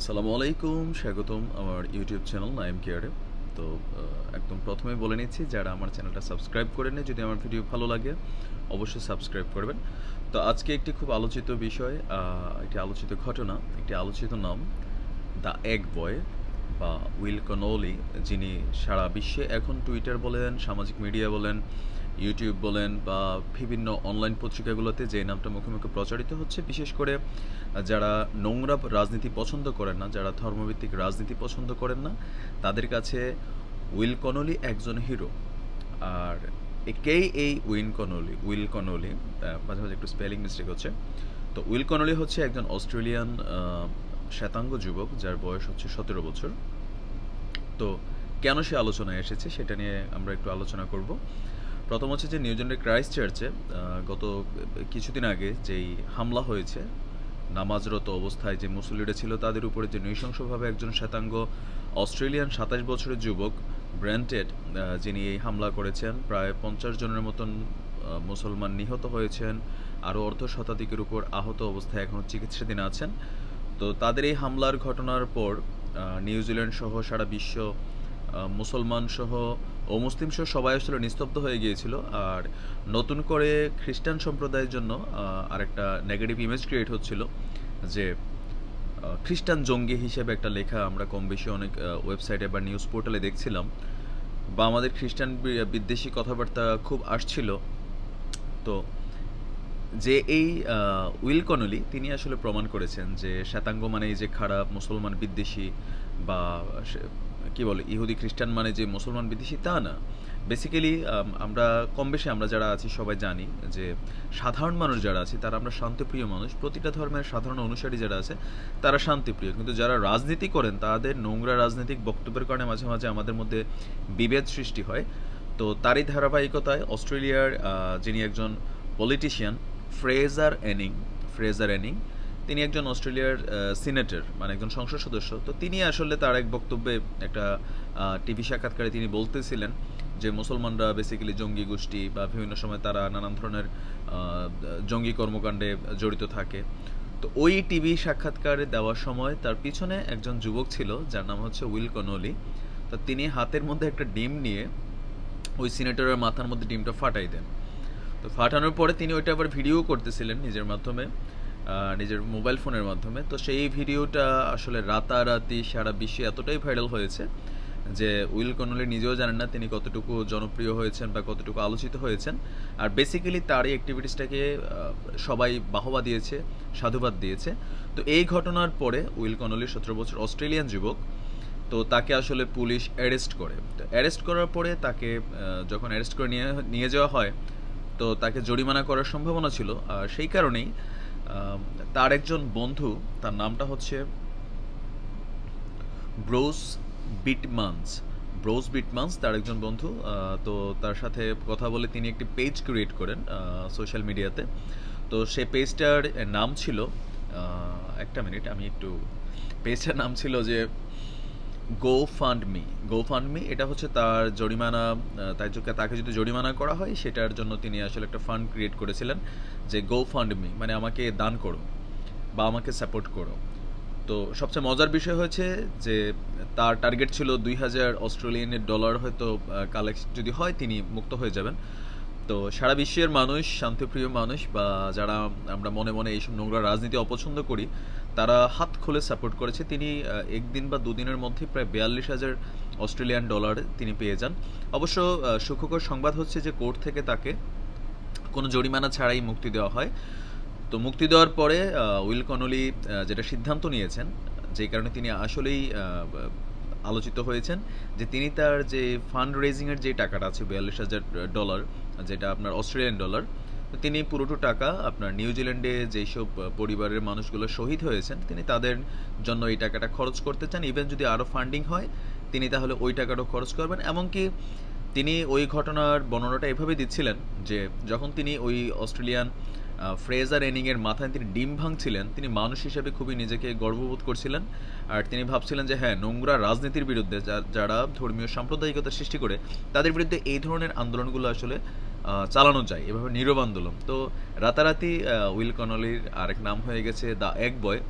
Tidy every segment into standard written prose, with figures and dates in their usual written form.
আসসালামু আলাইকুম, স্বাগতম আমার ইউটিউব চ্যানেল নাইম কেয়ারে। তো একদম প্রথমেই বলে নিচ্ছি, যারা আমার চ্যানেলটা সাবস্ক্রাইব করেননি, যদি আমার ভিডিও ভালো লাগে অবশ্যই সাবস্ক্রাইব করবেন। তো আজকে একটি খুব আলোচিত বিষয়, একটি আলোচিত ঘটনা, একটি আলোচিত নাম, দ্য এগ বয় বা উইল কনোলি, যিনি সারা বিশ্বে এখন টুইটার বলেন, সামাজিক মিডিয়া বলেন, ইউটিউব বলেন বা বিভিন্ন অনলাইন পত্রিকাগুলোতে যে নামটা মুখে মুখে প্রচারিত হচ্ছে, বিশেষ করে যারা নোংরা রাজনীতি পছন্দ করেন না, যারা ধর্মভিত্তিক রাজনীতি পছন্দ করেন না, তাদের কাছে উইল কনোলি একজন হিরো। আর একেই এই উইল কনোলি, মাঝে মাঝে একটু স্পেলিং মিস্টেক হচ্ছে। তো উইল কনোলি হচ্ছে একজন অস্ট্রেলিয়ান শ্বেতাঙ্গ যুবক, যার বয়স হচ্ছে 17 বছর। তো কেন সে আলোচনায় এসেছে সেটা নিয়ে আমরা একটু আলোচনা করব। প্রথম হচ্ছে যে নিউজিল্যান্ডের ক্রাইস্ট চার্চে গত কিছুদিন আগে যেই হামলা হয়েছে, নামাজরত অবস্থায় যে মুসল্লিরা ছিল তাদের উপরে যে নৃশংসভাবে একজন শ্বেতাঙ্গ অস্ট্রেলিয়ান 27 বছরের যুবক ব্র্যান্টেড, যিনি এই হামলা করেছেন, প্রায় 50 জনের মতন মুসলমান নিহত হয়েছেন, আরও অর্ধ শতাধিকের উপর আহত অবস্থায় এখনও চিকিৎসাধীন আছেন। তো তাদের এই হামলার ঘটনার পর নিউজিল্যান্ড সহ সারা বিশ্ব, মুসলমান সহ অমুসলিম সহ সবাই আসলে নিস্তব্ধ হয়ে গিয়েছিল। আর নতুন করে খ্রিস্টান সম্প্রদায়ের জন্য আরেকটা নেগেটিভ ইমেজ ক্রিয়েট হচ্ছিল, যে খ্রিস্টান জঙ্গি হিসেবে একটা লেখা আমরা কম বেশি অনেক ওয়েবসাইটে বা নিউজ পোর্টালে দেখছিলাম, বা আমাদের খ্রিস্টান বিদ্বেষী কথাবার্তা খুব আসছিল। তো যে এই উইল কনোলি, তিনি আসলে প্রমাণ করেছেন যে শ্বেতাঙ্গ মানে যে খারাপ, মুসলমান বিদ্বেষী, বা কি বলে ইহুদি খ্রিস্টান মানে যে মুসলমান বিদ্বেষী, তা না। বেসিক্যালি আমরা কম বেশি আমরা যারা আছি সবাই জানি যে সাধারণ মানুষ যারা আছে তারা আমরা শান্তিপ্রিয় মানুষ। প্রতিটা ধর্মের সাধারণ অনুসারী যারা আছে তারা শান্তিপ্রিয়, কিন্তু যারা রাজনীতি করেন তাদের নোংরা রাজনৈতিক বক্তব্যের কারণে মাঝে মাঝে আমাদের মধ্যে বিভেদ সৃষ্টি হয়। তো তারই ধারাবাহিকতায় অস্ট্রেলিয়ার যিনি একজন পলিটিশিয়ান, ফ্রেজার এনিং, তিনি একজন অস্ট্রেলিয়ার সিনেটর, মানে একজন সংসদ সদস্য। তো তিনি আসলে তার এক বক্তব্যে, একটা টিভি সাক্ষাৎকারে তিনি বলতেছিলেন যে মুসলমানরা বেসিক্যালি জঙ্গি গোষ্ঠী, বা বিভিন্ন সময় তারা নানান ধরনের জঙ্গি কর্মকাণ্ডে জড়িত থাকে। তো ওই টিভি সাক্ষাৎকারে দেওয়ার সময় তার পিছনে একজন যুবক ছিল যার নাম হচ্ছে উইল কনোলি। তো তিনি হাতের মধ্যে একটা ডিম নিয়ে ওই সিনেটরের মাথার মধ্যে ডিমটা ফাটাই দেন। তো ফাটানোর পরে তিনি ওইটা আবার ভিডিও করতেছিলেন নিজের মাধ্যমে, নিজের মোবাইল ফোনের মাধ্যমে। তো সেই ভিডিওটা আসলে রাতারাতি সারা বিশ্বে এতটাই ভাইরাল হয়েছে যে উইল কনোলি নিজেও জানেন না তিনি কতটুকু জনপ্রিয় হয়েছেন বা কতটুকু আলোচিত হয়েছেন। আর বেসিক্যালি তার এই অ্যাক্টিভিটিসটাকে সবাই বাহবা দিয়েছে, সাধুবাদ দিয়েছে। তো এই ঘটনার পরে উইল কনোলি 17 বছর অস্ট্রেলিয়ান যুবক, তো তাকে আসলে পুলিশ অ্যারেস্ট করে। তো অ্যারেস্ট করার পরে তাকে যখন অ্যারেস্ট করে নিয়ে যাওয়া হয়, তো তাকে জরিমানা করার সম্ভাবনা ছিল। আর সেই কারণেই তার একজন বন্ধু, তার নামটা হচ্ছে ব্রোস বিটমান্স, তার একজন বন্ধু। তো তার সাথে কথা বলে তিনি একটি পেজ ক্রিয়েট করেন সোশ্যাল মিডিয়াতে। তো সেই পেজটার নাম ছিল, একটা মিনিট, আমি একটু, পেজটার নাম ছিল যে গো ফান্ড মি। এটা হচ্ছে তার জরিমানা, তাকে যদি জরিমানা করা হয় সেটার জন্য তিনি আসলে একটা ফান্ড ক্রিয়েট করেছিলেন, যে গো ফান্ড মি মানে আমাকে দান করো বা আমাকে সাপোর্ট করো। তো সবচেয়ে মজার বিষয় হয়েছে যে তার টার্গেট ছিল 2000 অস্ট্রেলিয়ান ডলার, হয়তো কালেক্ট যদি হয় তিনি মুক্ত হয়ে যাবেন। তো সারা বিশ্বের মানুষ, শান্তিপ্রিয় মানুষ, বা যারা আমরা মনে মনে এইসব নোংরা রাজনীতি অপছন্দ করি, তারা হাত খুলে সাপোর্ট করেছে। তিনি একদিন বা দুদিনের মধ্যে প্রায় 42,000 অস্ট্রেলিয়ান ডলার তিনি পেয়ে যান। অবশ্য সুখকর সংবাদ হচ্ছে যে কোর্ট থেকে তাকে কোনো জরিমানা ছাড়াই মুক্তি দেওয়া হয়। তো মুক্তি দেওয়ার পরে উইল কনোলি যেটা সিদ্ধান্ত নিয়েছেন, যেই কারণে তিনি আসলেই আলোচিত হয়েছেন, যে তিনি তার যে ফান্ড রেজিংয়ের যে টাকাটা আছে $42,000, যেটা আপনার অস্ট্রেলিয়ান ডলার, তো তিনি পুরোটো টাকা আপনার নিউজিল্যান্ডে যেসব পরিবারের মানুষগুলো শহীদ হয়েছেন তিনি তাদের জন্য এই টাকাটা খরচ করতে চান। ইভেন যদি আরও ফান্ডিং হয় তিনি তাহলে ওই টাকাটাও খরচ করবেন। এমনকি তিনি ওই ঘটনার বর্ণনাটা এভাবে দিচ্ছিলেন যে যখন তিনি ওই অস্ট্রেলিয়ান ফ্রেজার এনিংয়ের মাথায় তিনি ডিম ভাঙছিলেন, তিনি মানুষ হিসেবে খুবই নিজেকে গর্ববোধ করছিলেন। আর তিনি ভাবছিলেন যে হ্যাঁ, নোংরা রাজনীতির বিরুদ্ধে, যারা ধর্মীয় সাম্প্রদায়িকতা সৃষ্টি করে, তাদের বিরুদ্ধে এই ধরনের আন্দোলনগুলো আসলে চালানো যায়, এভাবে নীরব আন্দোলন। তো রাতারাতি উইল কনোলির আরেক নাম হয়ে গেছে দ্য এগ বয়।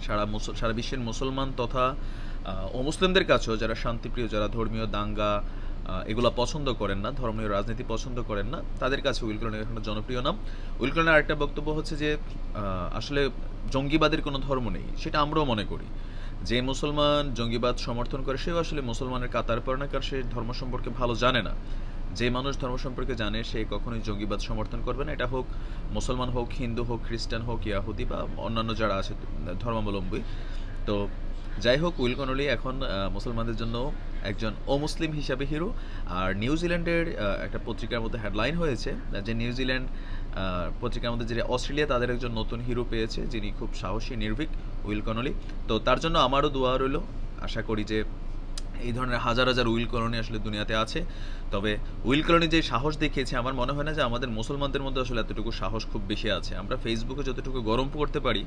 সারা বিশ্বের মুসলমান তথা অমুসলিমদের কাছেও যারা শান্তিপ্রিয়, যারা ধর্মীয় দাঙ্গা এগুলা পছন্দ করেন না, ধর্মীয় রাজনীতি পছন্দ করেন না, তাদের কাছে উইল ক্লোনিক এখন জনপ্রিয় নাম। উইল ক্লোনের আরেকটা বক্তব্য হচ্ছে যে আসলে জঙ্গিবাদের কোনো ধর্ম নেই, সেটা আমরাও মনে করি। যে মুসলমান জঙ্গিবাদ সমর্থন করে সেও আসলে মুসলমানের কাতার পড়ে না, কারণ সে ধর্ম সম্পর্কে ভালো জানে না। যে মানুষ ধর্ম সম্পর্কে জানে সে কখনোই জঙ্গিবাদ সমর্থন করবে না, এটা হোক মুসলমান হোক, হিন্দু হোক, খ্রিস্টান হোক, ইয়াহুদি বা অন্যান্য যারা আছে ধর্মাবলম্বী। তো যাই হোক, উইল কনলি এখন মুসলমানদের জন্য একজন অমুসলিম হিসাবে হিরো। আর নিউজিল্যান্ডের একটা পত্রিকার মধ্যে হেডলাইন হয়েছে যে নিউজিল্যান্ড পত্রিকার মধ্যে যে অস্ট্রেলিয়া তাদের একজন নতুন হিরো পেয়েছে, যিনি খুব সাহসী, নির্ভীক, উইল কনলি। তো তার জন্য আমারও দোয়া রইল। আশা করি যে এই ধরনের হাজার হাজার উইল কলোনি আসলে দুনিয়াতে আছে। তবে উইল কলোনি যে সাহস দেখিয়েছে, আমার মনে হয় না যে আমাদের মুসলমানদের মধ্যে আসলে এতটুকু সাহস খুব বেশি আছে। আমরা ফেসবুকে যতটুকু গরম করতে পারি,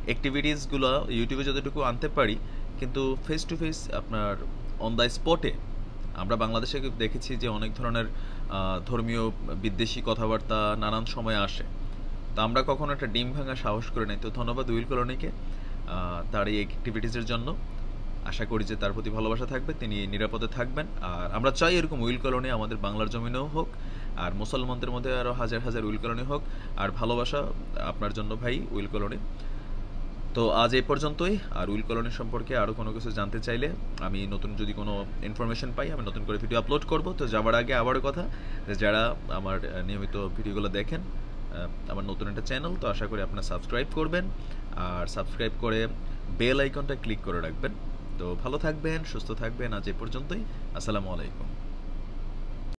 অ্যাক্টিভিটিসগুলো ইউটিউবে যতটুকু আনতে পারি, কিন্তু ফেস টু ফেস আপনার অন দ্য স্পটে আমরা বাংলাদেশে দেখেছি যে অনেক ধরনের ধর্মীয় বিদ্বেষী কথাবার্তা নানান সময় আসে। তো আমরা কখনো একটা ডিম ভাঙা সাহস করে নাই। তো ধন্যবাদ উইল কলোনিকে তার এই অ্যাক্টিভিটিসের জন্য। আশা করি যে তার প্রতি ভালোবাসা থাকবে, তিনি নিরাপদে থাকবেন। আর আমরা চাই এরকম উইল কলোনি আমাদের বাংলার জমিনেও হোক, আর মুসলমানদের মধ্যে আরও হাজার হাজার উইল কলোনি হোক। আর ভালোবাসা আপনার জন্য ভাই উইল কলোনি। তো আজ এই পর্যন্তই। আর উইল কলোনি সম্পর্কে আরও কোনো কিছু জানতে চাইলে আমি নতুন যদি কোনো ইনফরমেশন পাই আমি নতুন করে ভিডিও আপলোড করব। তো যাওয়ার আগে আবারও কথা, যারা আমার নিয়মিত ভিডিওগুলো দেখেন, আমার নতুন একটা চ্যানেল, তো আশা করি আপনারা সাবস্ক্রাইব করবেন। আর সাবস্ক্রাইব করে বেল আইকনটা ক্লিক করে রাখবেন। তো ভালো থাকবেন, সুস্থ থাকবেন। আজ এ পর্যন্তই। আসসালামু আলাইকুম।